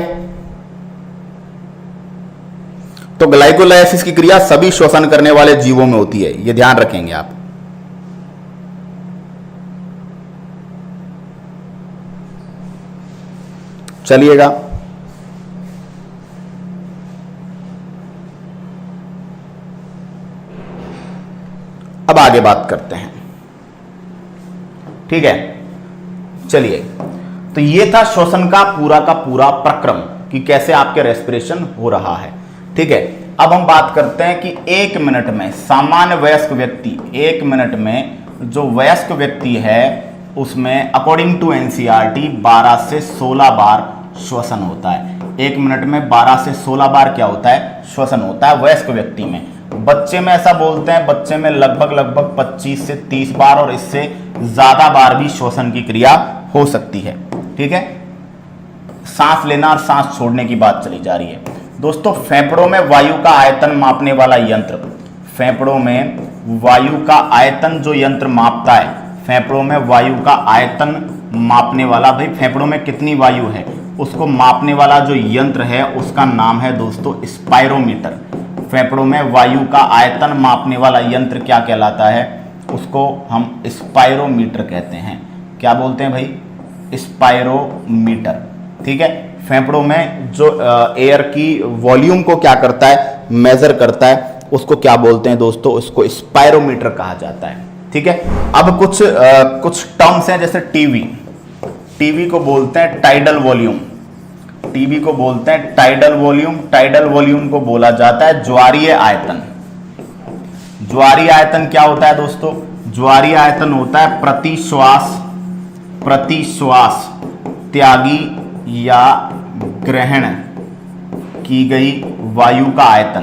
तो ग्लाइकोलाइसिस की क्रिया सभी श्वसन करने वाले जीवों में होती है, यह ध्यान रखेंगे आप। चलिएगा, अब आगे बात करते हैं। ठीक है, चलिए। तो ये था श्वसन का पूरा प्रक्रम कि कैसे आपके रेस्पिरेशन हो रहा है। ठीक है, अब हम बात करते हैं कि 1 मिनट में सामान्य वयस्क व्यक्ति, 1 मिनट में जो वयस्क व्यक्ति है उसमें अकॉर्डिंग टू NCERT 12 से 16 बार श्वसन होता है। 1 मिनट में 12 से 16 बार क्या होता है, श्वसन होता है वयस्क व्यक्ति में। बच्चे में ऐसा बोलते हैं, बच्चे में लगभग 25 से 30 बार और इससे ज्यादा बार भी श्वसन की क्रिया हो सकती है। ठीक है, सांस लेना और सांस छोड़ने की बात चली जा रही है। दोस्तों फेफड़ों में वायु का आयतन मापने वाला यंत्र, फेफड़ों में वायु का आयतन जो यंत्र मापता है, फेफड़ों में वायु का आयतन मापने वाला, भाई फेफड़ों में कितनी वायु है उसको मापने वाला जो यंत्र है उसका नाम है दोस्तों स्पायरोमीटर। फेफड़ों में वायु का आयतन मापने वाला यंत्र क्या कहलाता है, उसको हम स्पायरोमीटर कहते हैं। क्या बोलते हैं भाई, स्पायरोमीटर। ठीक है, फेफड़ों में जो एयर की वॉल्यूम को क्या करता है, मेजर करता है, उसको क्या बोलते हैं दोस्तों, उसको स्पायरोमीटर कहा जाता है। ठीक है, अब कुछ टर्म्स हैं, जैसे टीवी को बोलते हैं टाइडल वॉल्यूम, टीवी को बोलते हैं टाइडल वॉल्यूम, टाइडल वॉल्यूम को बोला जाता है ज्वारीय आयतन। ज्वारीय आयतन क्या होता है दोस्तों, ज्वारीय आयतन होता है प्रति श्वास त्यागी या ग्रहण की गई वायु का आयतन,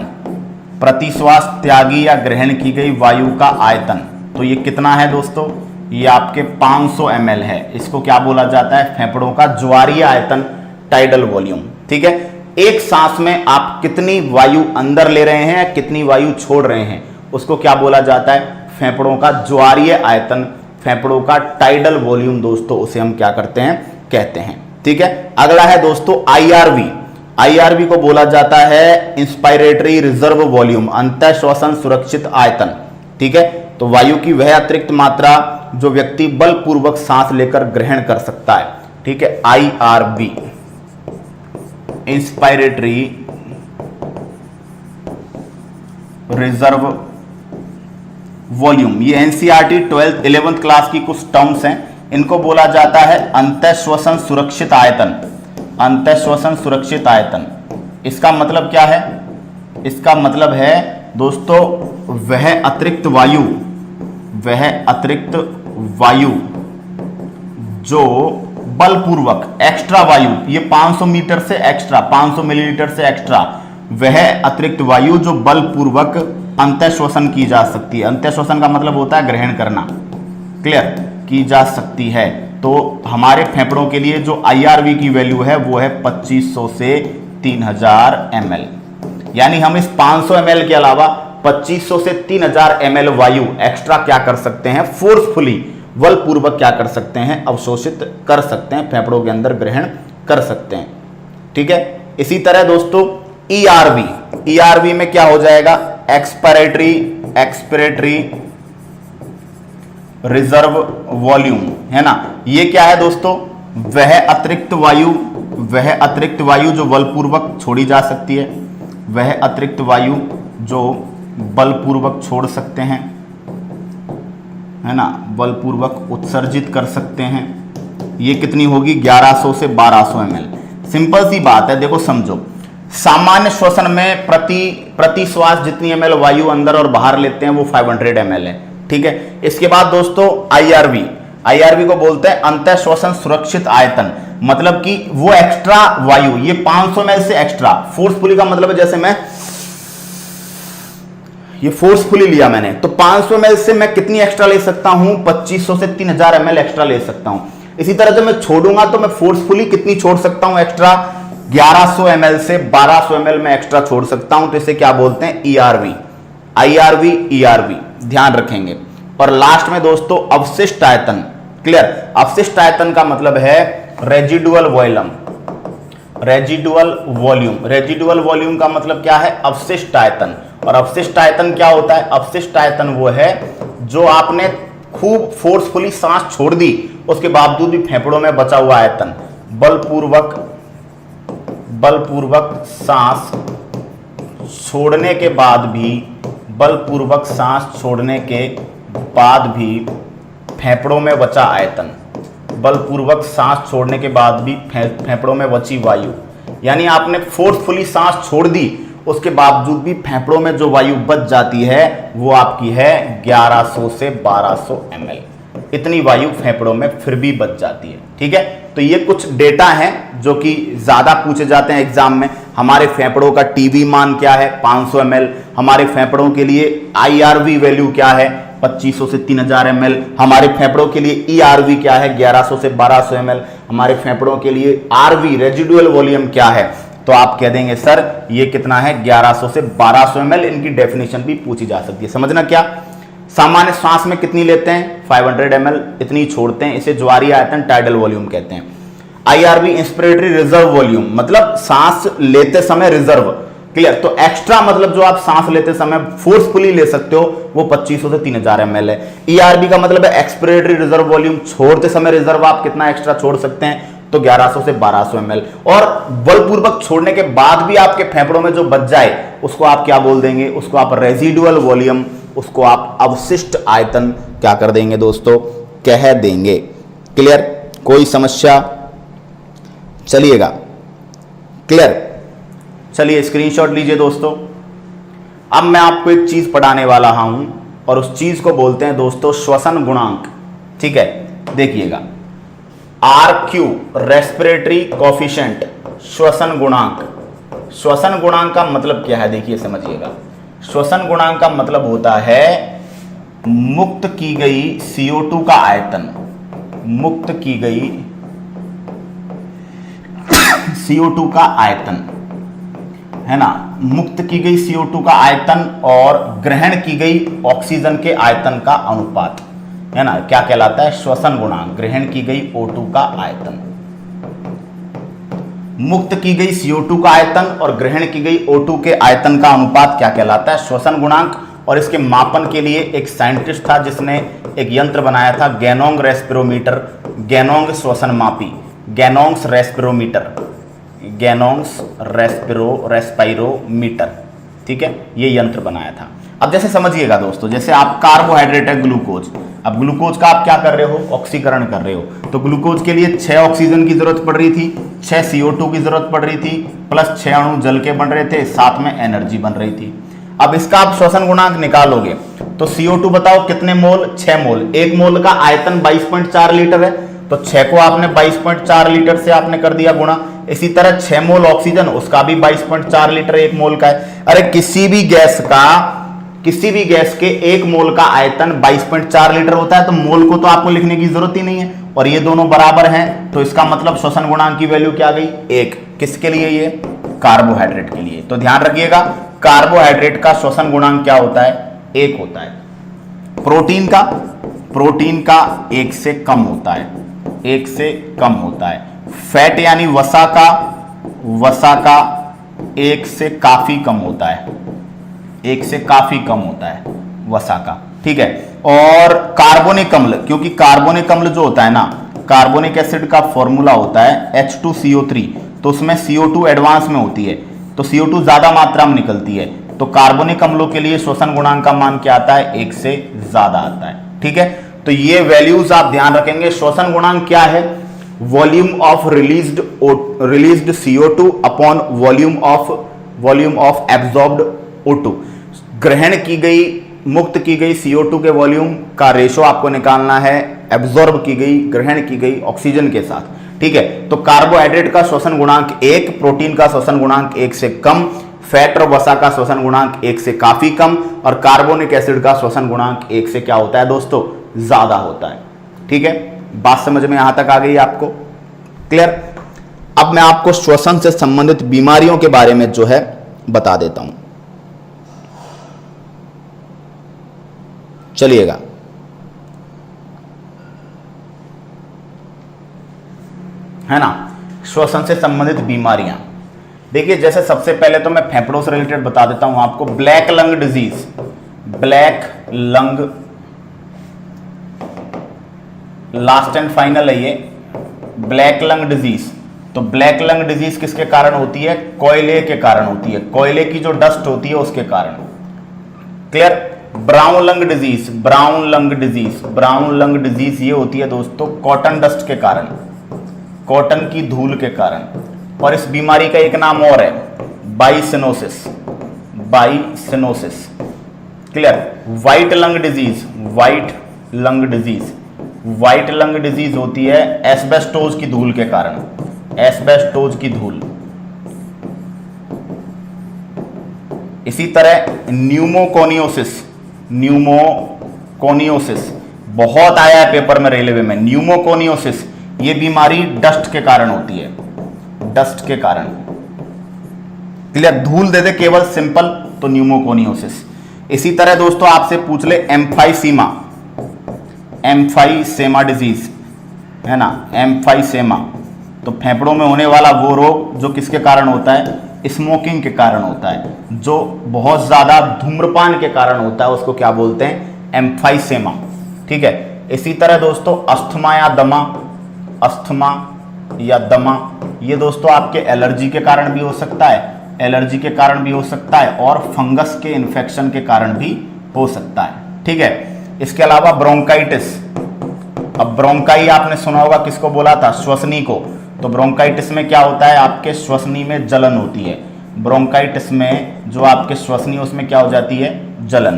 प्रति श्वास त्यागी या ग्रहण की गई वायु का आयतन। तो ये कितना है दोस्तों, ये आपके 500 ml है। इसको क्या बोला जाता है, फेफड़ों का ज्वारीय आयतन, टाइडल वॉल्यूम। ठीक है, एक सांस में आप कितनी वायु अंदर ले रहे हैं, कितनी वायु छोड़ रहे हैं, उसको क्या बोला जाता है, फेफड़ों का ज्वारीय आयतन, फेफड़ों का टाइडल वॉल्यूम दोस्तों, उसे हम क्या करते हैं, कहते हैं। ठीक है, अगला है दोस्तों आईआरवी। आईआरवी को बोला जाता है इंस्पायरेटरी रिजर्व वॉल्यूम, अंतः श्वसन सुरक्षित आयतन। ठीक है, तो वायु की वह अतिरिक्त मात्रा जो व्यक्ति बलपूर्वक सांस लेकर ग्रहण कर सकता है। ठीक है, आईआरवी, इंस्पायरेटरी रिजर्व वॉल्यूम। ये एनसीईआरटी 12th 11th क्लास की कुछ टर्म्स हैं, इनको बोला जाता है अंतः श्वसन सुरक्षित आयतन, अंतः श्वसन सुरक्षित आयतन। इसका मतलब क्या है, इसका मतलब है दोस्तों वह अतिरिक्त वायु जो बलपूर्वक, एक्स्ट्रा वायु, ये 500 मीटर से एक्स्ट्रा, 500 मिलीलीटर से एक्स्ट्रा, वह अतिरिक्त वायु जो बलपूर्वक अंतः श्वसन की जा सकती है। अंतः श्वसन का मतलब होता है ग्रहण करना, क्लियर, की जा सकती है। तो हमारे फेफड़ों के लिए जो आईआरवी की वैल्यू है वो है 2500 से 3000 ml। यानी हम इस 500 ml के अलावा 2500 से 3000 ml वायु एक्स्ट्रा क्या कर सकते हैं, फोर्सफुली, बलपूर्वक क्या कर सकते हैं, अवशोषित कर सकते हैं, फेफड़ों के अंदर ग्रहण कर सकते हैं। ठीक है, इसी तरह दोस्तों ईआरवी, ईआरवी में क्या हो जाएगा, एक्सपिरेटरी रिजर्व वॉल्यूम, है ना। ये क्या है दोस्तों, वह अतिरिक्त वायु जो बलपूर्वक छोड़ी जा सकती है, वह अतिरिक्त वायु जो बलपूर्वक छोड़ सकते हैं, है ना, बलपूर्वक उत्सर्जित कर सकते हैं। ये कितनी होगी, 1100 से 1200 ml। सिंपल सी बात है, देखो समझो, सामान्य श्वसन में प्रति श्वास जितनी ml वायु अंदर और बाहर लेते हैं वो 500 ml है। ठीक है, इसके बाद दोस्तों आईआरवी को बोलते हैं अंतः श्वसन सुरक्षित आयतन, मतलब कि वो एक्स्ट्रा वायु, ये 500 ml से एक्स्ट्रा, फोर्सफुली का मतलब है जैसे मैं ये फोर्सफुली लिया मैंने, तो 500 ml से मैं कितनी एक्स्ट्रा ले सकता हूं, 2500 से 3000 ml एक्स्ट्रा ले सकता हूं। इसी तरह जब मैं छोड़ूंगा तो मैं फोर्सफुली कितनी छोड़ सकता हूं एक्स्ट्रा, 1100 ml से 1200 ml में एक्स्ट्रा छोड़ सकता हूं। तो इसे क्या बोलते हैं, ईआरवी, आईआरवी, ईआरवी, ध्यान रखेंगे। और लास्ट में दोस्तों अवशिष्ट आयतन, क्लियर, अवशिष्ट आयतन का मतलब है रेजिडुअल वॉल्यूम, रेजिडुअल वॉल्यूम का मतलब क्या है, अवशिष्ट आयतन। और अवशिष्ट आयतन क्या होता है, अवशिष्ट आयतन वो है जो आपने खूब फोर्सफुली सांस छोड़ दी उसके बावजूद भी फेफड़ों में बचा हुआ आयतन, बलपूर्वक सांस छोड़ने के बाद भी, बलपूर्वक सांस छोड़ने के बाद भी फेफड़ों में बचा आयतन, बलपूर्वक सांस छोड़ने के बाद भी फेफड़ों में बची वायु, यानी आपने फोर्सफुली सांस छोड़ दी उसके बावजूद भी फेफड़ों में जो वायु बच जाती है वो आपकी है 1100 से 1200 ml। इतनी वायु फेफड़ों में फिर भी बच जाती है। ठीक है, तो ये कुछ डेटा हैं जो कि ज्यादा पूछे जाते हैं एग्जाम में। हमारे फेफड़ों का टीवी मान क्या है, 500 ml। हमारे फेफड़ों के लिए आईआरवी वैल्यू क्या है, 2500 से 3000 ml। हमारे फेफड़ों के लिए ईआरवी क्या है, 1100 से 1200 ml। हमारे फेफड़ों के लिए आरवी, रेजिडुअल वॉल्यूम क्या है, तो आप कह देंगे सर ये कितना है, 1100 से 1200 ml। इनकी डेफिनेशन भी पूछी जा सकती है। समझना क्या, सामान्य श्वास में कितनी लेते हैं? 500 ml, इतनी छोड़ते हैं। इसे ज्वारीय आयतन, टाइडल वॉल्यूम कहते हैं। IRV इंस्पिरेटरी रिजर्व वॉल्यूम, मतलब सांस लेते समय रिजर्व। क्लियर? तो एक्स्ट्रा मतलब जो आप सांस लेते समय फोर्सफुली ले सकते हो वो 2500 से 3000 ml है। ERV का मतलब है एक्सपिरेटरी रिजर्व वॉल्यूम, छोड़ते समय रिजर्व आप कितना एक्स्ट्रा छोड़ सकते हैं? तो 1100 से 1200 ml। और बलपूर्वक छोड़ने के बाद भी आपके फेफड़ों में जो बच जाए उसको आप क्या बोल देंगे? उसको आप रेजिडुअल वॉल्यूम, उसको आप अवशिष्ट आयतन क्या कर देंगे दोस्तों? कह देंगे। क्लियर? कोई समस्या? चलिएगा, क्लियर? चलिए स्क्रीनशॉट लीजिए दोस्तों। अब मैं आपको एक चीज पढ़ाने वाला हूं और उस चीज को बोलते हैं दोस्तों श्वसन गुणांक। ठीक है, देखिएगा, RQ रेस्पिरेटरी कोफिशिएंट, श्वसन गुणांक। श्वसन गुणांक का मतलब क्या है? देखिए समझिएगा। श्वसन गुणांक का मतलब होता है मुक्त की गई CO2 का आयतन, मुक्त की गई CO2 का आयतन, है ना, मुक्त की गई CO2 का आयतन और ग्रहण की गई ऑक्सीजन के आयतन का अनुपात, है ना, क्या कहलाता है? श्वसन गुणांक। ग्रहण की गई O2 का आयतन, मुक्त की गई CO2 का आयतन और ग्रहण की गई O2 के आयतन का अनुपात क्या कहलाता है? श्वसन गुणांक। और इसके मापन के लिए एक साइंटिस्ट था जिसने एक यंत्र बनाया था, गैनोंग रेस्पिरोमीटर, गैनोंग श्वसन मापी, गैनोंग्स रेस्पिरोमीटर, गैनोंग्स रेस्पायरोमीटर। ठीक है, ये यंत्र बनाया था। अब जैसे समझिएगा दोस्तों, जैसे आप कार्बोहाइड्रेट है ग्लूकोज, अब ग्लूकोज का आप क्या कर रहे हो? ऑक्सीकरण कर रहे हो। तो ग्लूकोज के लिए 6 ऑक्सीजन की जरूरत पड़ रही थी, 6 CO2 की जरूरत पड़ रही थी, प्लस 6 अणु जल के बन रहे थे, साथ में एनर्जी बन रही थी। अब इसका आप श्वसन गुणांक निकालोगे तो CO2 बताओ कितने मोल? 6 मोल। एक मोल का आयतन 22.4 लीटर है, तो 6 को आपने 22.4 लीटर से आपने कर दिया गुणा। इसी तरह 6 मोल ऑक्सीजन, उसका भी 22.4 लीटर एक मोल का है। अरे किसी भी गैस के एक मोल का आयतन 22.4 लीटर होता है, तो मोल को तो आपको लिखने की जरूरत ही नहीं है, और ये दोनों बराबर हैं, तो इसका मतलब श्वसन गुणांक की वैल्यू क्या गई? 1। किसके लिए? ये कार्बोहाइड्रेट के लिए। तो ध्यान रखिएगा, कार्बोहाइड्रेट का श्वसन गुणांक क्या होता है? 1 होता है। प्रोटीन का 1 से कम होता है, 1 से कम होता है। फैट यानी वसा का 1 से काफी कम होता है, 1 से काफी कम होता है वसा का। ठीक है, और कार्बोनिक अम्ल, क्योंकि कार्बोनिक अम्ल जो होता है ना, कार्बोनिक एसिड का फॉर्मूला होता है H2CO3, तो उसमें CO2 एडवांस में होती है, तो CO2 ज्यादा मात्रा में निकलती है, तो कार्बोनिक अम्लों के लिए श्वसन गुणांक का मान क्या आता है? 1 से ज्यादा आता है। ठीक है, तो ये वैल्यूज आप ध्यान रखेंगे। श्वसन गुणांक क्या है? Volume of released CO2 upon volume of absorbed O2। ग्रहण की गई, मुक्त की गई CO2 के वॉल्यूम का रेशो आपको निकालना है एब्जॉर्ब की गई, ग्रहण की गई ऑक्सीजन के साथ। ठीक है, तो कार्बोहाइड्रेट का श्वसन गुणांक 1, प्रोटीन का श्वसन गुणांक 1 से कम, फैट और वसा का श्वसन गुणांक 1 से काफी कम, और कार्बोनिक एसिड का श्वसन गुणांक 1 से क्या होता है दोस्तों? ज्यादा होता है। ठीक है, बात समझ में यहां तक आ गई आपको? क्लियर? अब मैं आपको श्वसन से संबंधित बीमारियों के बारे में जो है बता देता हूं। चलिएगा, है ना, श्वसन से संबंधित बीमारियां। देखिए, जैसे सबसे पहले तो मैं फेफड़ों से रिलेटेड बता देता हूं आपको। Black lung disease, black lung, last and final है ये, ब्लैक लंग डिजीज। तो ब्लैक लंग डिजीज किसके कारण होती है? कोयले के कारण होती है, कोयले की जो डस्ट होती है उसके कारण। Clear? Brown lung disease, brown lung disease ये होती है दोस्तों कॉटन डस्ट के कारण, कॉटन की धूल के कारण। और इस बीमारी का एक नाम और है, बाइसिनोसिस। क्लियर? व्हाइट लंग डिजीज होती है एस्बेस्टोस की धूल के कारण, एस्बेस्टोस की धूल। इसी तरह न्यूमोकोनियोसिस बहुत आया है पेपर में, रेलवे में। न्यूमोकोनियोसिस ये बीमारी डस्ट के कारण होती है, डस्ट के कारण। क्लियर? धूल दे दे केवल सिंपल, तो न्यूमोकोनियोसिस। इसी तरह दोस्तों आपसे पूछ ले एम्फाइसेमा डिजीज है ना, एम्फाइसेमा, तो फेफड़ों में होने वाला वो रोग जो किसके कारण होता है, स्मोकिंग के कारण होता है, जो बहुत ज्यादा धूम्रपान के कारण होता है, उसको क्या बोलते हैं, एम्फाइसेमा। ठीक है। इसी तरह दोस्तों अस्थमा या दमा, ये दोस्तों आपके एलर्जी के कारण भी हो सकता है, और फंगस के इन्फेक्शन के कारण भी हो सकता है। ठीक है। इसके अलावा ब्रोंकाइटिस, अब ब्रोंकाई आपने सुना होगा, किसको बोला था, श्वसनी को। तो ब्रोंकाइटिस में क्या होता है, आपके श्वसनी में जलन होती है। ब्रोंकाइटिस में जो आपके श्वसनी, उसमें क्या हो जाती है, जलन।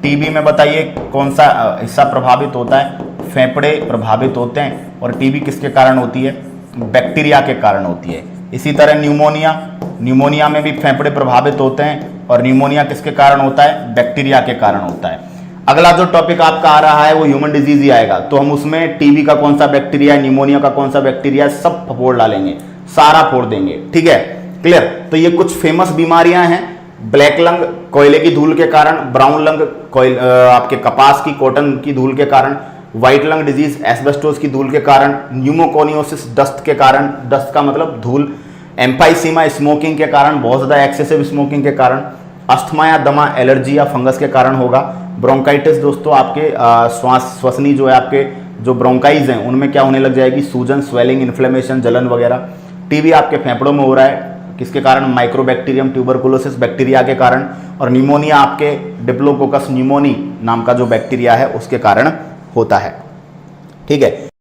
टीबी में बताइए कौन सा हिस्सा प्रभावित होता है, फेफड़े प्रभावित होते हैं, और टीबी किसके कारण होती है, बैक्टीरिया के कारण होती है। इसी तरह न्यूमोनिया में भी फेफड़े प्रभावित होते हैं, और न्यूमोनिया किसके कारण होता है, बैक्टीरिया के कारण होता है। अगला जो टॉपिक आपका आ रहा है वो ह्यूमन डिजीज ही आएगा, तो हम उसमें टीबी का कौन सा बैक्टीरिया है, न्यूमोनिया का कौन सा बैक्टीरिया है, सब फोड़ डालेंगे, सारा फोड़ देंगे। ठीक है, क्लियर। तो ये कुछ फेमस बीमारियां हैं। ब्लैक लंग कोयले की धूल के कारण, ब्राउन लंग आपके कपास की, कॉटन की धूल के कारण, व्हाइट लंग डिजीज एस्बेस्टोस की धूल के कारण, न्यूमोकोनियोसिस डस्ट के कारण, डस्ट का मतलब धूल, एम्फाइसीमा स्मोकिंग के कारण, बहुत ज्यादा एक्सेसिव स्मोकिंग के कारण, अस्थमा या दमा एलर्जी या फंगस के कारण होगा। ब्रोंकाइटिस दोस्तों आपके श्वसनी जो है, आपके जो ब्रोंकाइज हैं उनमें क्या होने लग जाएगी, सूजन, स्वेलिंग, इन्फ्लेमेशन, जलन वगैरह। टीबी आपके फेफड़ों में हो रहा है, किसके कारण, माइक्रोबैक्टीरियम ट्यूबरकुलोसिस बैक्टीरिया के कारण, और निमोनिया आपके डिप्लोकोकस न्यूमोनी नाम का जो बैक्टीरिया है उसके कारण होता है। ठीक है।